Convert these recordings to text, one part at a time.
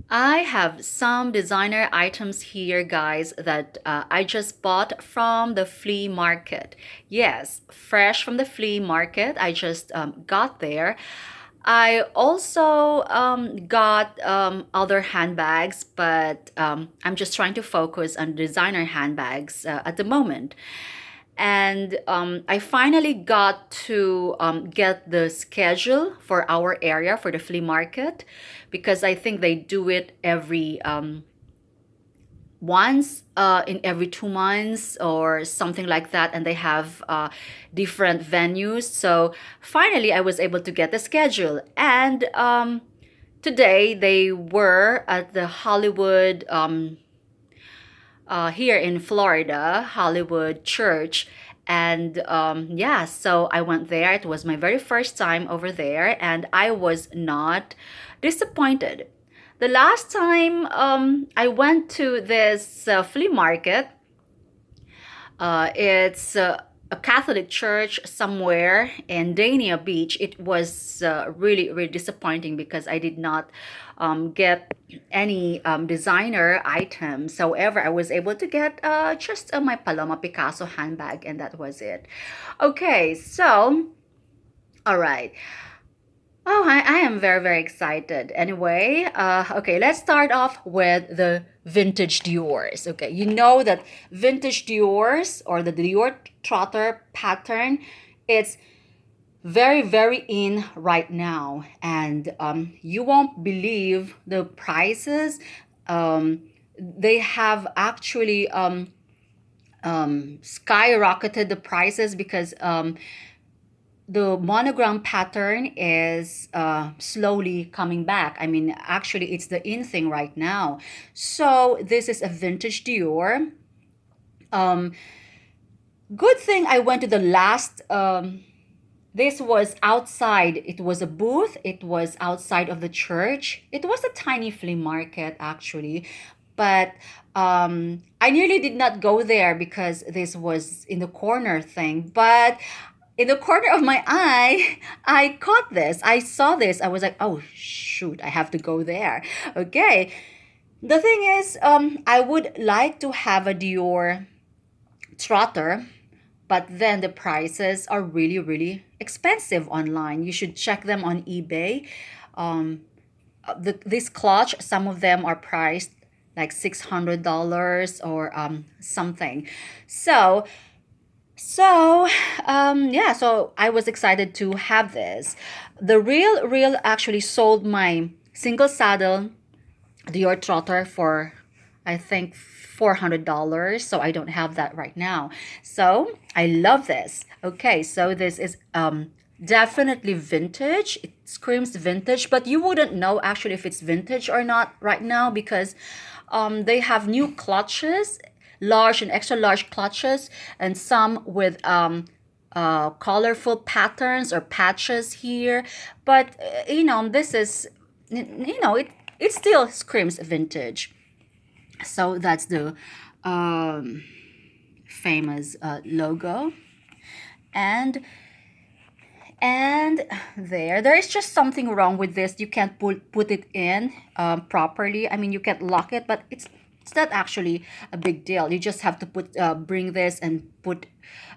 I have some designer items here, guys, that I just bought from the flea market. Yes, fresh from the flea market. I just got there. I also got other handbags, but I'm just trying to focus on designer handbags at the moment. And I finally got to get the schedule for our area for the flea market because I think they do it every once in every 2 months or something like that, and they have different venues. So finally, I was able to get the schedule, and today they were at the Hollywood. Here in Florida, Hollywood Church. And yeah, so I went there. It was my very first time over there, and I was not disappointed. The last time I went to this flea market, it's a Catholic church somewhere in Dania Beach. It was really, really disappointing because I did not get any designer items. However, I was able to get just my Paloma Picasso handbag, and that was it. Okay, so, all right. Oh, I am very, very excited. Anyway, okay, let's start off with the vintage Dior's. Okay, you know that vintage Dior's or the Dior Trotter pattern, it's very, very in right now. And you won't believe the prices. They have actually skyrocketed the prices because the monogram pattern is slowly coming back. I mean, actually, it's the in thing right now. So this is a vintage Dior. Um, Good thing I went to the last. This was outside. It was a booth. It was outside of the church. It was a tiny flea market actually, but I nearly did not go there because this was in the corner thing. But in the corner of my eye, I caught this. I saw this. I was like, oh shoot, I have to go there. Okay. The thing is, I would like to have a Dior trotter, but then the prices are really, really expensive online. You should check them on eBay. Um, this clutch, some of them are priced like $600 or something. So yeah, so I was excited to have this. The real actually sold my single saddle Dior Trotter for I think $400. So I don't have that right now. So I love this. Okay, so this is definitely vintage. It screams vintage, but you wouldn't know actually if it's vintage or not right now because they have new clutches, large and extra large clutches, and some with colorful patterns or patches here. But this is it still screams vintage. So that's the um, famous logo, and there is just something wrong with this. You can't put it in properly. I mean, you can't lock it, but it's not actually a big deal. You just have to bring this and put.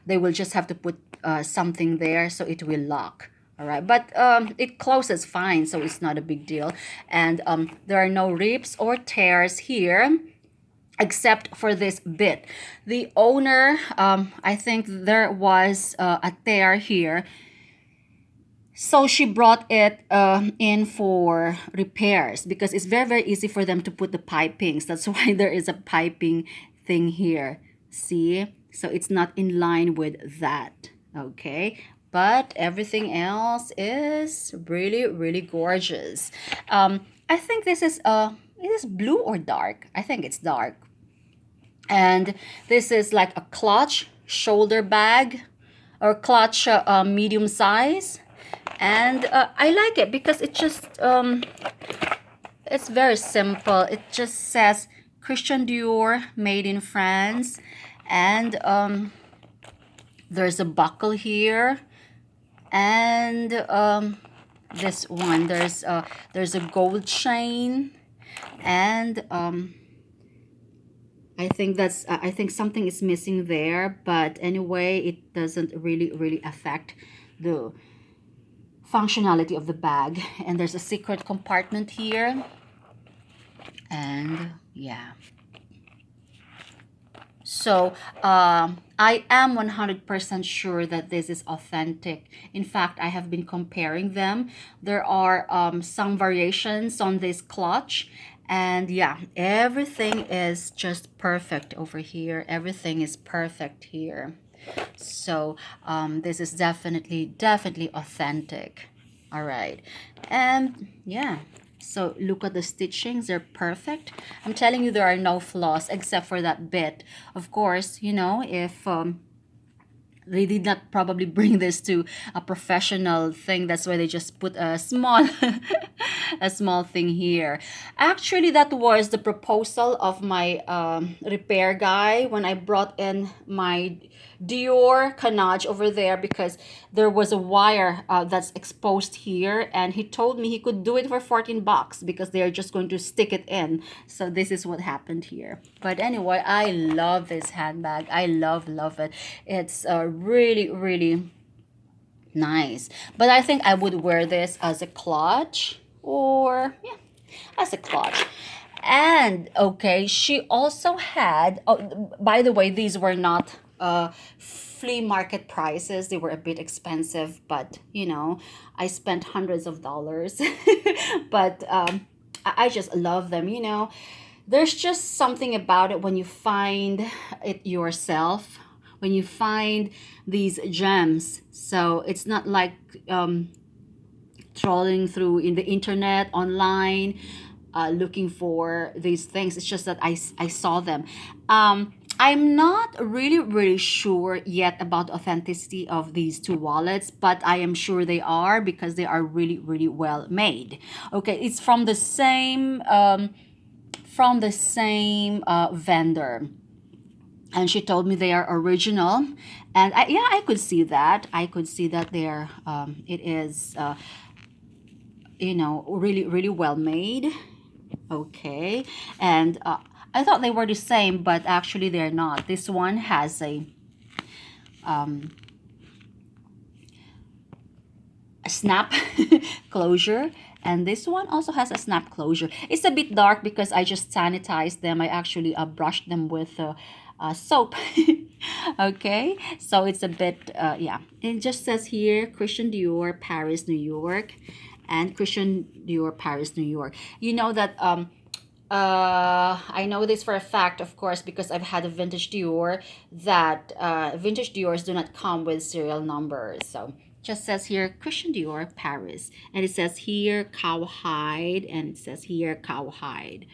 They will just have to put something there so it will lock. All right, but it closes fine, so it's not a big deal. And there are no rips or tears here except for this bit. The owner, I think there was a tear here, so she brought it in for repairs because it's very, very easy for them to put the pipings. That's why there is a piping thing here. See? So it's not in line with that. Okay? But everything else is really, really gorgeous. I think this is blue or dark. I think it's dark. And this is like a clutch shoulder bag or clutch medium size, and I like it because it's very simple. It just says Christian Dior, made in France, and there's a buckle here, and this one there's a gold chain, And I think something is missing there, but anyway, it doesn't really affect the functionality of the bag. And there's a secret compartment here, and yeah. So I am 100% sure that this is authentic. In fact, I have been comparing them. There are some variations on this clutch. And yeah, everything is just perfect over here. Everything is perfect here. So this is definitely authentic. All right. And yeah. So look at the stitchings, they're perfect. I'm telling you, there are no flaws except for that bit. Of course, you know, if they did not probably bring this to a professional thing, that's why they just put a small a small thing here. Actually, that was the proposal of my repair guy when I brought in my Dior canage over there, because there was a wire that's exposed here, and he told me he could do it for 14 bucks because they're just going to stick it in. So this is what happened here. But anyway, I love this handbag. I love it. It's really nice. But I think I would wear this as a clutch, or yeah, as a clutch. And okay, she also had, oh, by the way, these were not flea market prices. They were a bit expensive, but you know, I spent hundreds of dollars. But I just love them, you know. There's just something about it when you find it yourself, when you find these gems. So it's not like trolling through in the internet online, looking for these things. It's just that I saw them. I'm not really sure yet about authenticity of these two wallets, but I am sure they are, because they are really well made. Okay, it's from the same vendor, and she told me they are original. And yeah, I could see that. I could see that they're it is you know, really well made. Okay. And I thought they were the same, but actually they're not. This one has a snap closure, and this one also has a snap closure. It's a bit dark because I just sanitized them. I actually brushed them with soap. Okay, so it's a bit yeah, it just says here Christian Dior, Paris, New York, and Christian Dior, Paris, New York. You know that I know this for a fact, of course, because I've had a vintage Dior, that vintage Diors do not come with serial numbers. So just says here Christian Dior, Paris, and it says here cowhide, and it says here cowhide.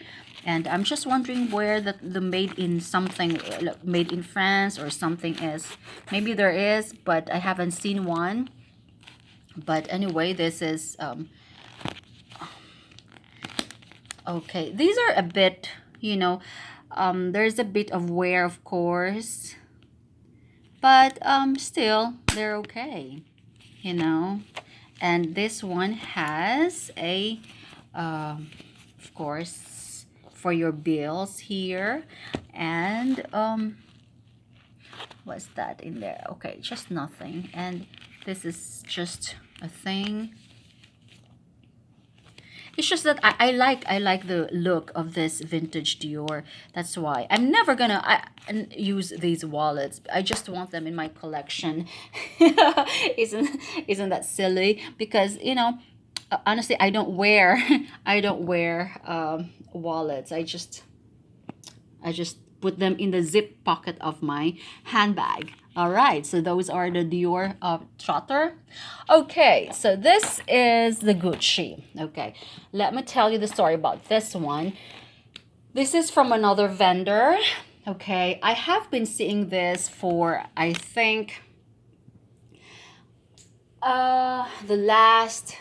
And I'm just wondering where the made in something, made in France or something is. Maybe there is, but I haven't seen one. But anyway, this is okay. These are a bit, you know, there's a bit of wear, of course, but still they're okay, you know. And this one has a of course, for your bills here. And what's that in there? Okay, just nothing. And this is just a thing. It's just that I like the look of this vintage Dior. That's why I'm never gonna use these wallets. I just want them in my collection. isn't isn't that silly? Because you know, honestly, I don't wear I don't wear wallets. I just put them in the zip pocket of my handbag. All right, so those are the Dior Trotter. Okay, so this is the Gucci. Okay, let me tell you the story about this one. This is from another vendor. Okay, I have been seeing this for, I think, the last,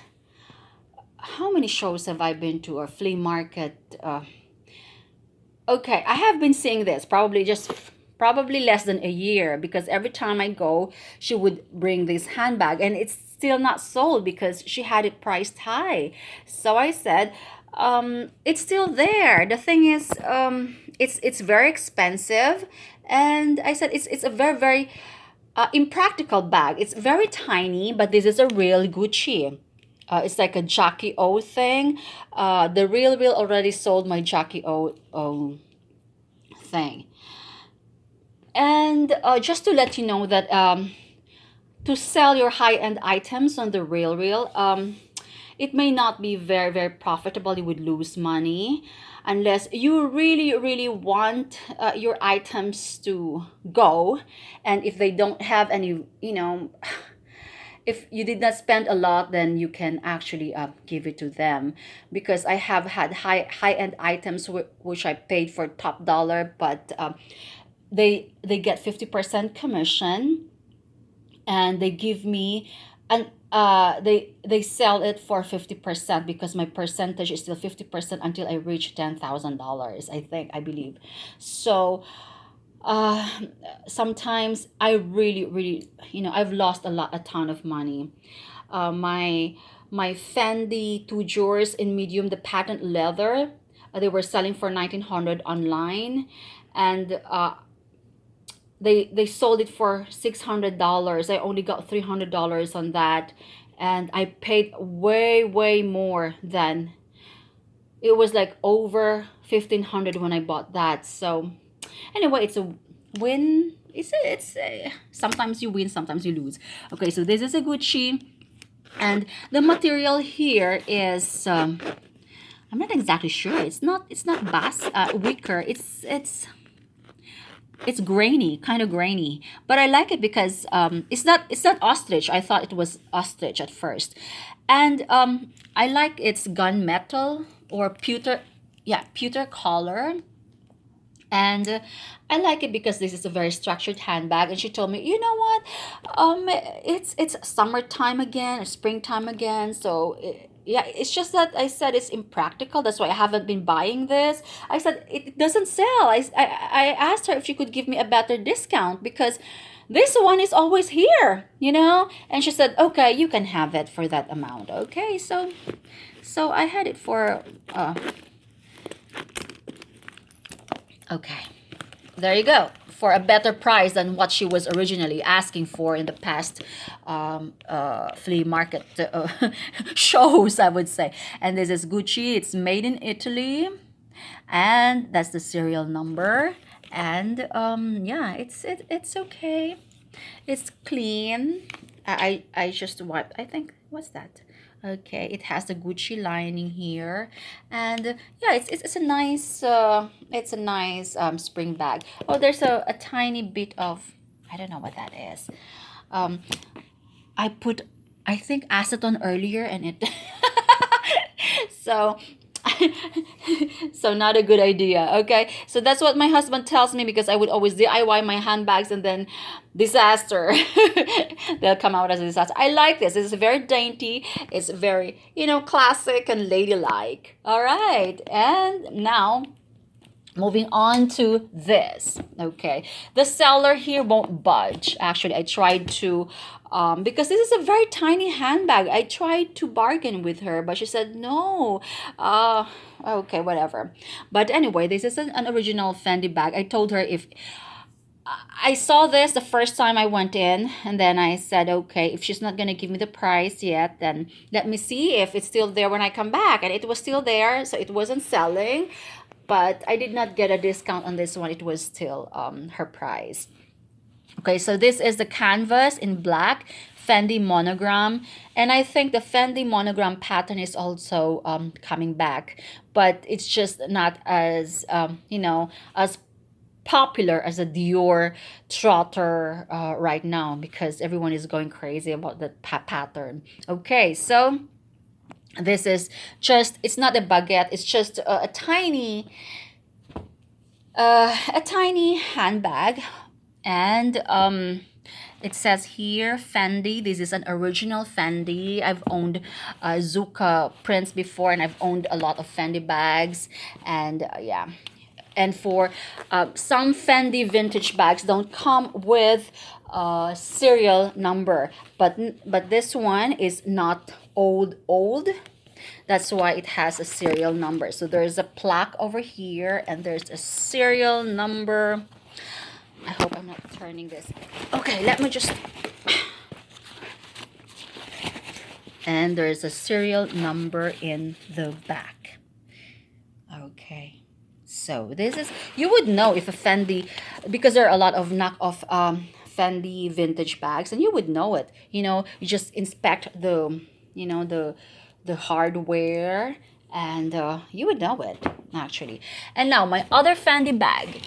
how many shows have I been to, or flea market? Okay, I have been seeing this probably less than a year, because every time I go, she would bring this handbag, and it's still not sold because she had it priced high. So I said, it's still there. The thing is, it's very expensive, and I said it's a very impractical bag. It's very tiny, but this is a real Gucci. It's like a Jackie O thing. The real already sold my Jackie O thing. And just to let you know that to sell your high-end items on the real, it may not be very profitable. You would lose money unless you really want your items to go, and if they don't have any, if you did not spend a lot, then you can actually give it to them, because I have had high end items which I paid for top dollar, but they get 50% commission, and they give me an they sell it for 50% because my percentage is still 50% until I reach $10,000, I believe. So uh sometimes I really, I've lost a ton of money. My Fendi two drawers in medium, the patent leather, they were selling for 1900 online, and they sold it for $600. I only got $300 on that, and I paid way more than, it was like over 1500 when I bought that. So anyway, it's a win. Sometimes you win, sometimes you lose. Okay, so this is a Gucci, and the material here is I'm not exactly sure. It's not wicker. It's grainy, kind of grainy, but I like it because it's not ostrich. I thought it was ostrich at first, and I like its gunmetal or pewter, yeah, pewter color. And I like it because this is a very structured handbag. And she told me, you know what, it's summertime again, or springtime again. So yeah, it's just that I said it's impractical. That's why I haven't been buying this. I said it doesn't sell. I asked her if she could give me a better discount, because this one is always here, And she said, okay, you can have it for that amount. Okay, so I had it for okay, there you go. For a better price than what she was originally asking for in the past flea market shows, I would say. And this is Gucci. It's made in Italy, and that's the serial number. And yeah, it's okay. It's clean. I just wiped. I think, what's that? Okay, it has the Gucci lining here, and yeah, it's a nice spring bag. Oh, there's a tiny bit of, I don't know what that is. Um, I put, I think, acetone earlier, and it so so not a good idea. Okay, so that's what my husband tells me, because I would always DIY my handbags, and then disaster. They'll come out as a disaster. I like this. It's very dainty. It's very, classic and ladylike. All right, and now moving on to this. Okay, the seller here won't budge. Actually, I tried to, because this is a very tiny handbag. I tried to bargain with her, but she said no. Okay, whatever. But anyway, this is an original Fendi bag. I told her, if I saw this the first time I went in, and then I said, okay, if she's not gonna give me the price yet, then let me see if it's still there when I come back. And it was still there, so it wasn't selling, but I did not get a discount on this one. It was still her price. Okay, so this is the canvas in black, Fendi monogram, and I think the Fendi monogram pattern is also coming back, but it's just not as as popular as a Dior trotter right now, because everyone is going crazy about the pattern. Okay, so this is just, it's not a baguette, it's just a tiny handbag. And it says here Fendi. This is an original Fendi. I've owned Zuka prints before, and I've owned a lot of Fendi bags, and yeah, And for some Fendi vintage bags don't come with serial number, but this one is not old. That's why it has a serial number. So there's a plaque over here, and there's a serial number. I hope I'm not turning this. Okay, let me just. And there's a serial number in the back. Okay. So this is, you would know if a Fendi, because there are a lot of knockoff Fendi vintage bags, and you would know it. You just inspect the, the hardware, and you would know it actually. And now my other Fendi bag.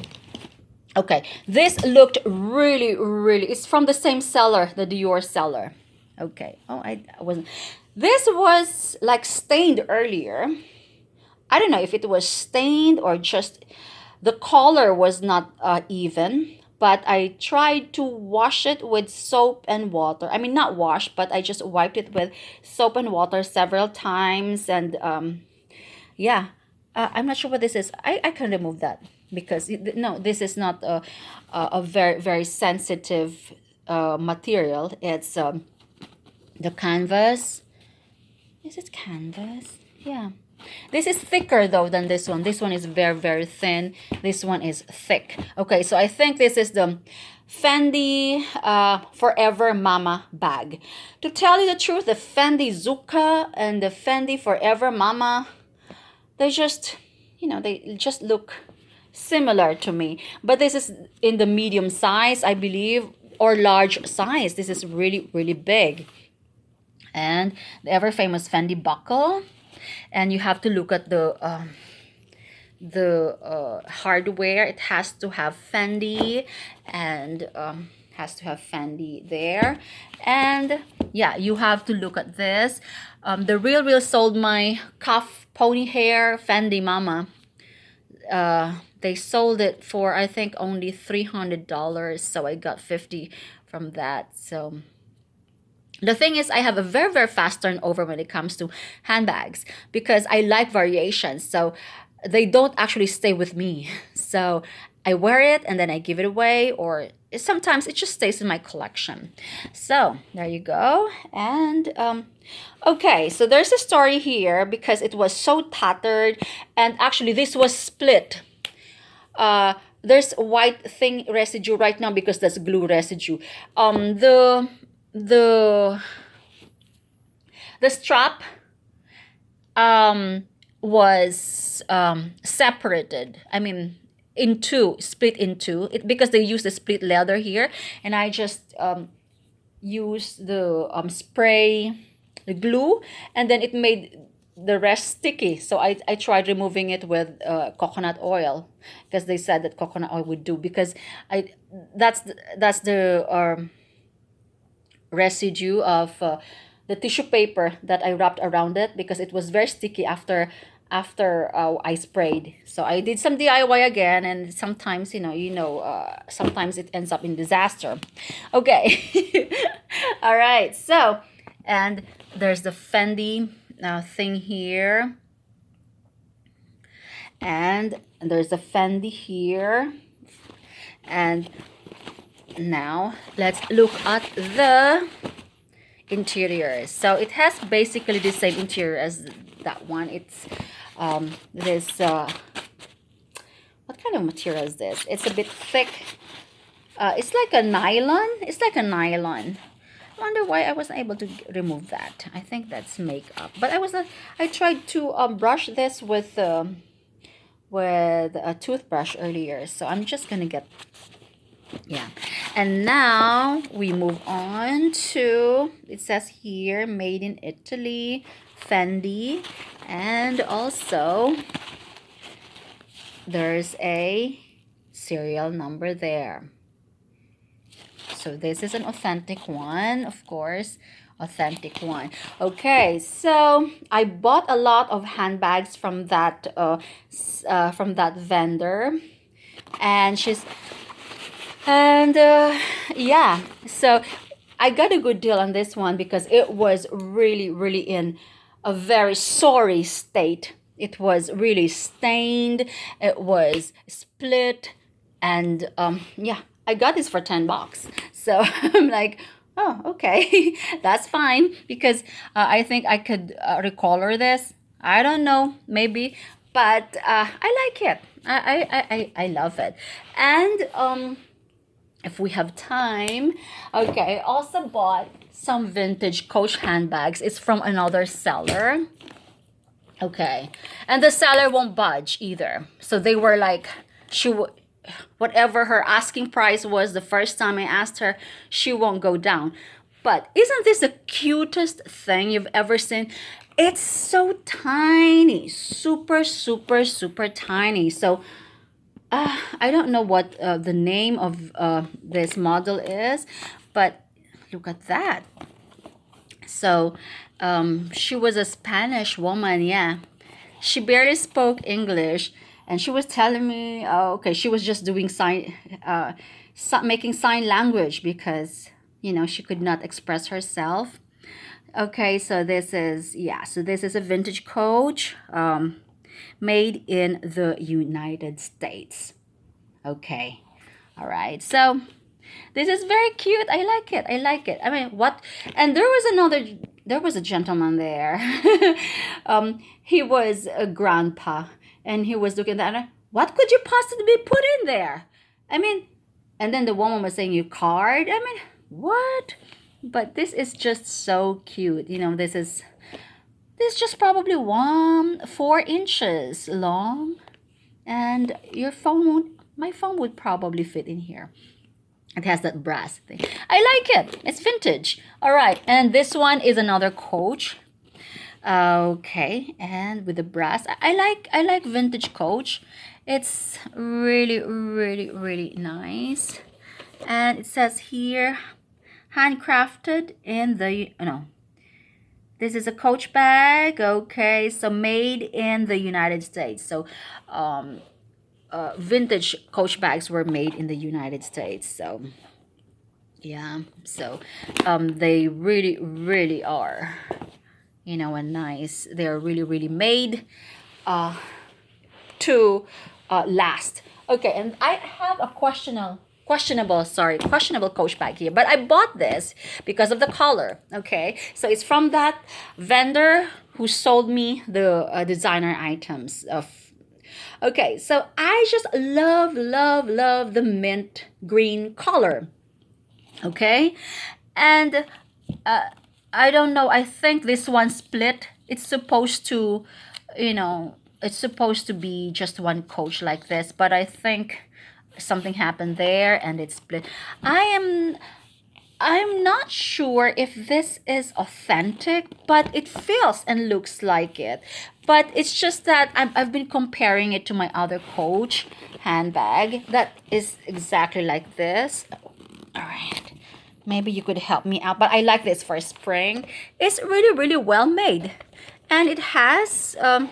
Okay, this looked really. It's from the same seller, the Dior seller. Okay. Oh, I wasn't. This was like stained earlier. I don't know if it was stained or just the color was not even, but I tried to wash it with soap and water. I mean, not wash, but I just wiped it with soap and water several times. And yeah, I'm not sure what this is. I can remove that because no, this is not a very sensitive material. It's the canvas. Is it canvas? Yeah. This is thicker though than this one. This one is very thin. This one is thick. Okay, so I think this is the Fendi Forever Mama bag. To tell you the truth, the Fendi Zucca and the Fendi Forever Mama, they just, they just look similar to me. But this is in the medium size, I believe, or large size. This is really big. And the ever famous Fendi buckle. And you have to look at the hardware. It has to have Fendi, and has to have Fendi there. And yeah, you have to look at this. The Real sold my cuff pony hair Fendi Mama. They sold it for, I think, only $300, so I got 50 from that. So the thing is, I have a very fast turnover when it comes to handbags because I like variations. So they don't actually stay with me. So I wear it and then I give it away, or sometimes it just stays in my collection. So there you go. And okay, so there's a story here because it was so tattered, and actually this was split. There's white thing residue right now because that's glue residue. The strap was separated. I mean, in two, split in two. Because they use the split leather here, and I just used the spray, the glue, and then it made the rest sticky. So I tried removing it with coconut oil because they said that coconut oil would do, because that's the residue of the tissue paper that I wrapped around it, because it was very sticky after I sprayed. So I did some DIY again, and sometimes sometimes it ends up in disaster. Okay. All right. So, and there's the Fendi thing here, and there's the Fendi here, and now let's look at the interior. So it has basically the same interior as that one. It's this what kind of material is this? It's a bit thick. It's like a nylon. I wonder why I wasn't able to remove that. I think that's makeup. But I tried to brush this with a toothbrush earlier. So I'm just gonna get. Yeah. And now we move on to, it says here, made in Italy, Fendi, and also there's a serial number there. So this is an authentic one, of course, authentic one. Okay, so I bought a lot of handbags from that vendor, and yeah, so I got a good deal on this one because it was really in a very sorry state. It was really stained. It was split, and yeah, I got this for $10. So I'm like, oh, okay, that's fine because I think I could recolor this. I don't know, maybe, but I like it. I love it, and if we have time, okay. I also bought some vintage Coach handbags. It's from another seller. Okay. And the seller won't budge either. So they were like, she would, whatever her asking price was the first time I asked her, she won't go down. But isn't this the cutest thing you've ever seen? It's so tiny, super, super, super tiny. So I don't know what the name of this model is, but look at that. So she was a Spanish woman, yeah. She barely spoke English, and she was telling me, oh, okay, she was just doing making sign language because she could not express herself. Okay, so this is so this is a vintage coach, made in the United States. Okay, all right, so this is very cute. I like it. I like it. I mean, what? And there was a gentleman there. He was a grandpa, and he was looking at that. What could you possibly put in there? I mean, and then the woman was saying, "You card." I mean, what? But this is just so cute. This is just probably 4 inches long, and my phone would probably fit in here. It has that brass thing. I like it. It's vintage. All right. And this one is another Coach. Okay. And with the brass. I like vintage Coach. It's really, really, really nice. And it says here, handcrafted in the, no, this is a Coach bag. Okay. So made in the United States. So, vintage Coach bags were made in the United States. So, yeah, so they really, really are, and nice. They're really, really made to last. Okay, and I have a questionable Coach bag here, but I bought this because of the color. Okay, so it's from that vendor who sold me the designer items of. Okay, so I just love, love, love the mint green color. Okay, and I don't know, I think this one split. It's supposed to, it's supposed to be just one Coach like this, but I think something happened there and it split. I'm not sure if this is authentic, but it feels and looks like it. But it's just that I've been comparing it to my other Coach handbag that is exactly like this. All right. Maybe you could help me out. But I like this for spring. It's really, really well made. And it has, oh,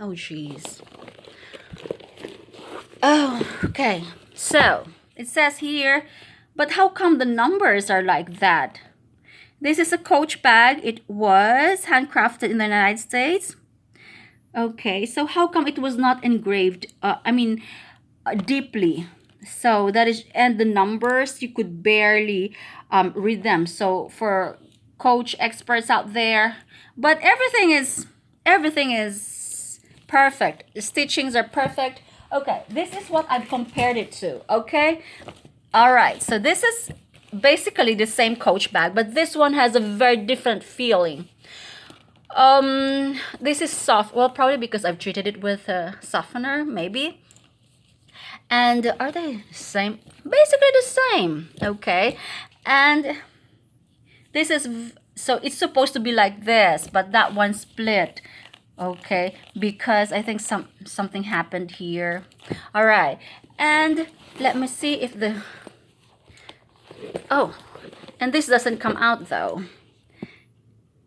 jeez. Oh, okay. So, it says here, but how come the numbers are like that? This is a Coach bag. It was handcrafted in the United States. Okay, so how come it was not engraved? Deeply. So that is, and the numbers you could barely read them. So for Coach experts out there, but everything is perfect. The stitchings are perfect. Okay, this is what I've compared it to. Okay, all right. So this is basically the same Coach bag, but this one has a very different feeling. This is soft. Well, probably because I've treated it with a softener, maybe. And are they the same? Basically the same. Okay. And this is, so it's supposed to be like this, but that one split. Okay, because I think something happened here. All right. And let me see if the, oh, and this doesn't come out though.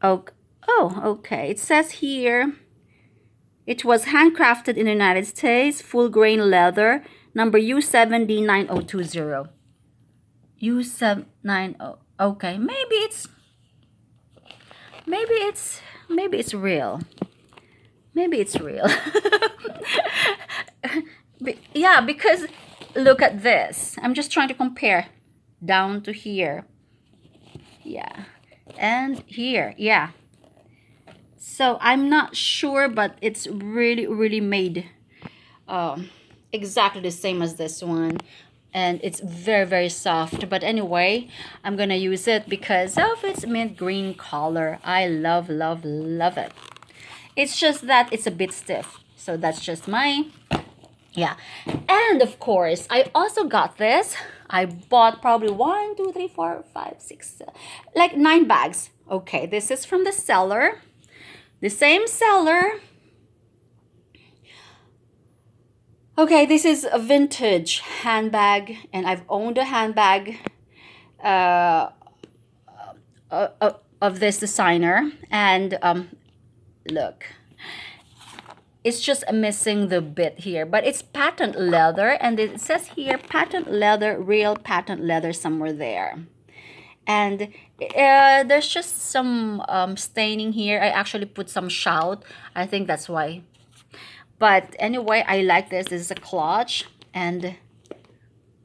Okay. It says here, it was handcrafted in the United States, full grain leather, number U7D9020. U790. Okay, maybe it's real. Maybe it's real. Yeah, because look at this. I'm just trying to compare down to here. Yeah. And here. Yeah. So I'm not sure, but it's really, really made um, exactly the same as this one. And it's very, very soft. But anyway, I'm gonna use it because of its mint green color. I love, love, love it. It's just that it's a bit stiff. So that's just my, yeah. And of course, I also got this. I bought probably 1, 2, 3, 4, 5, 6, like 9 bags. Okay, this is from the seller. The same seller. Okay, this is a vintage handbag, and I've owned a handbag uh, of this designer. And look, it's just missing the bit here, but it's patent leather, and it says here patent leather, real patent leather somewhere there. And there's just some staining here. I actually put some shout. I think that's why. But anyway, I like this. This is a clutch, and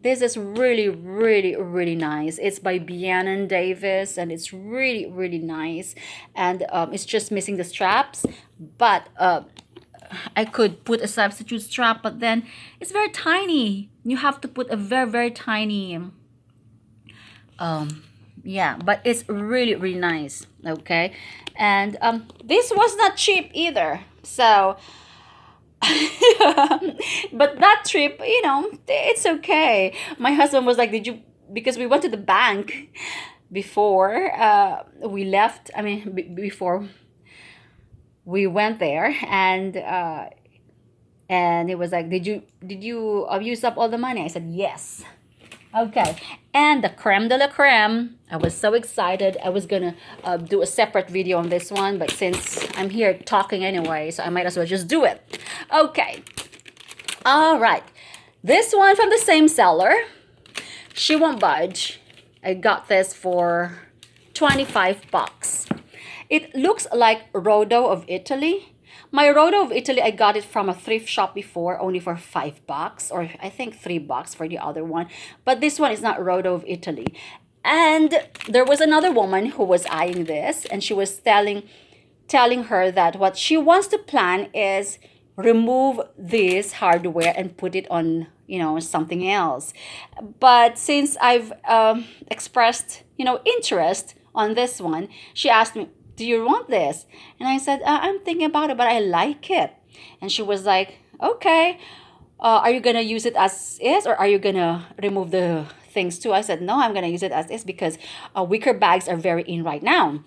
this is really, really, really nice. It's by Bianon Davis, and it's really, really nice. And it's just missing the straps, but I could put a substitute strap, but then it's very tiny. You have to put a very, very tiny. Yeah, but it's really, really nice. Okay, and this was not cheap either. So but that trip, it's okay. My husband was like, "Did you?" Because we went to the bank before we left. I mean, before we went there, and he was like, "Did you use up all the money?" I said, "Yes." Okay, and the creme de la creme. I was so excited. I was gonna do a separate video on this one, but since I'm here talking anyway, so I might as well just do it. Okay, all right. This one from the same seller. She won't budge. I got this for 25 bucks. It looks like Rodo of Italy. My Rodo of Italy, I got it from a thrift shop before, only for 5 bucks, or I think 3 bucks for the other one. But this one is not Rodo of Italy. And there was another woman who was eyeing this, and she was telling her that what she wants to plan is remove this hardware and put it on, something else. But since I've expressed, interest on this one, she asked me, "Do you want this?" And I said, "I'm thinking about it, but I like it." And she was like, "Okay, are you gonna use it as is, or are you gonna remove the things too?" I said, "No, I'm gonna use it as is because wicker bags are very in right now."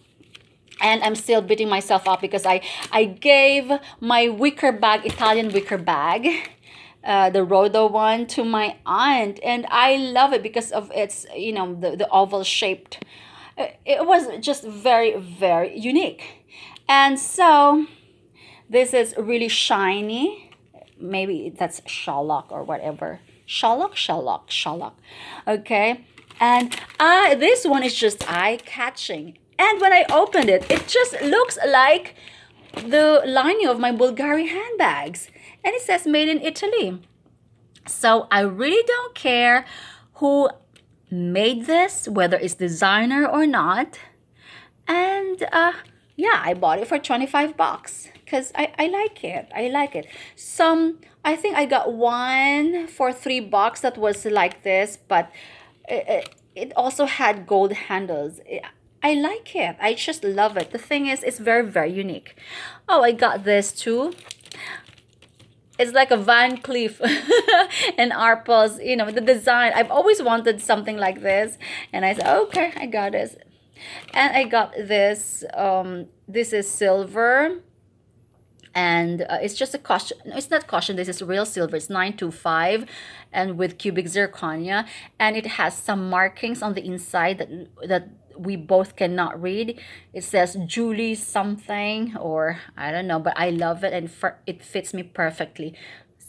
And I'm still beating myself up because I gave my wicker bag, Italian wicker bag, the Rodo one, to my aunt, and I love it because of its, the oval shaped. It was just very, very unique. And so this is really shiny. Maybe that's shellac or whatever. Shellac. Okay. And this one is just eye-catching. And when I opened it, it just looks like the lining of my Bulgari handbags. And it says made in Italy. So I really don't care who made this, whether it's designer or not. And yeah, I bought it for 25 bucks because I like it. I like it. I think I got one for 3 bucks that was like this, but it also had gold handles. I like it. I just love it. The thing is, it's very, very unique. Oh, I got this too. It's like a Van Cleef and Arpels, the design. I've always wanted something like this. And I said, okay, I got it. And I got this. This is silver. And it's just a caution. No, it's not caution. This is real silver. It's 925 and with cubic zirconia. And it has some markings on the inside that we both cannot read. It says Julie something, or I don't know, but I love it, and it fits me perfectly.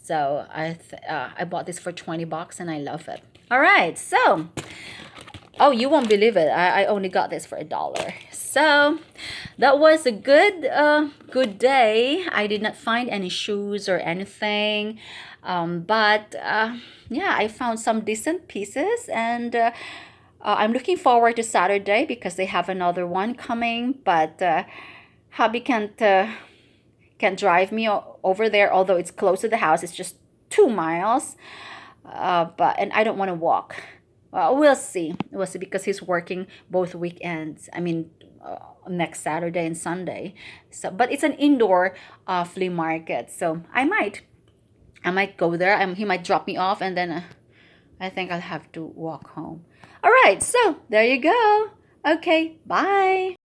So I bought this for 20 bucks, and I love it. All right, so Oh, you won't believe it. I only got this for $1. So that was a good day. I did not find any shoes or anything. But yeah, I found some decent pieces, and I'm looking forward to Saturday because they have another one coming. But hubby can't drive me over there, although it's close to the house. It's just 2 miles. But and I don't want to walk. We'll see. We'll see because he's working both weekends. I mean, next Saturday and Sunday. So, but it's an indoor flea market, so I might go there. He might drop me off, and then I think I'll have to walk home. All right. So there you go. Okay. Bye.